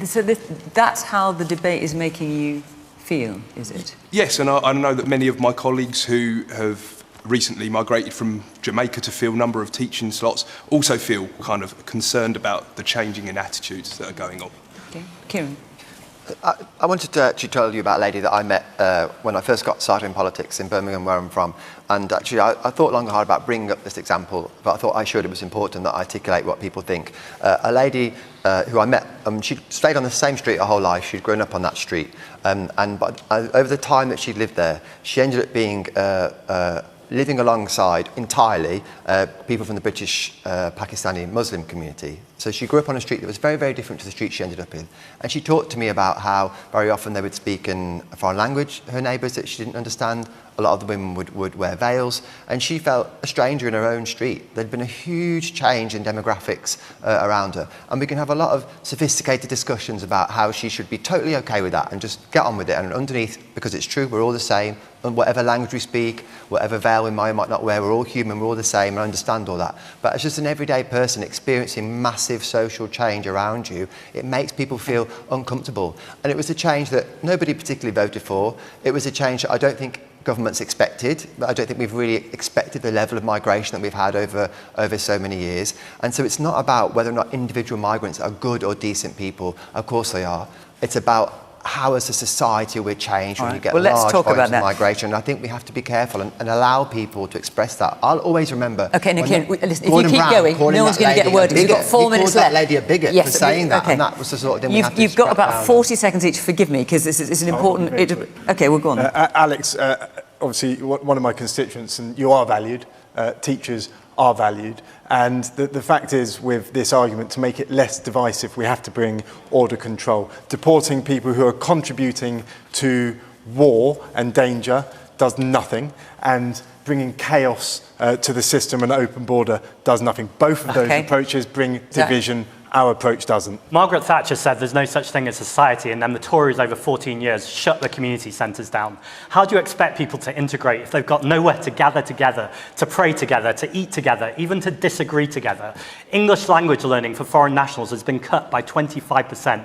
So that's how the debate is making you feel, is it? Yes, and I know that many of my colleagues who have recently migrated from Jamaica to fill a number of teaching slots also feel kind of concerned about the changing in attitudes that are going on. Okay. Kieran? I wanted to actually tell you about a lady that I met when I first got started in politics in Birmingham, where I'm from. And actually, I thought long and hard about bringing up this example, but I thought I should. It was important that I articulate what people think. A lady who I met, she stayed on the same street her whole life. She'd grown up on that street. But over the time that she'd lived there, she ended up being living alongside entirely people from the British, Pakistani Muslim community. So she grew up on a street that was very, very different to the street she ended up in. And she talked to me about how very often they would speak in a foreign language, her neighbours, that she didn't understand. A lot of the women would wear veils, and she felt a stranger in her own street. There'd been a huge change in demographics around her. And we can have a lot of sophisticated discussions about how she should be totally okay with that and just get on with it. And underneath, because it's true, we're all the same. And whatever language we speak, whatever veil we might not wear, we're all human, we're all the same, and I understand all that. But as just an everyday person experiencing massive social change around you, it makes people feel uncomfortable. And it was a change that nobody particularly voted for. It was a change that I don't think governments expected, but I don't think we've really expected the level of migration that we've had over so many years. And so it's not about whether or not individual migrants are good or decent people. Of course they are. It's about how as a society we're changed when you get large volumes of migration. And I think we have to be careful and allow people to express that. I'll always remember... OK, Nick, listen, if you keep going, no one's going to get a word. You've got 4 minutes left. He called that lady a bigot for saying that, and that was the sort of thing we have to You've got about 40 seconds each, forgive me, because this is an important... OK, we'll go on. Alex, obviously one of my constituents, and you are valued, teachers are valued, and the fact is, with this argument, to make it less divisive, we have to bring order control. Deporting people who are contributing to war and danger does nothing, and bringing chaos to the system and open border does nothing. Both of those approaches bring division. Our approach doesn't. Margaret Thatcher said there's no such thing as society, and then the Tories over 14 years shut the community centres down. How do you expect people to integrate if they've got nowhere to gather together, to pray together, to eat together, even to disagree together? English language learning for foreign nationals has been cut by 25%.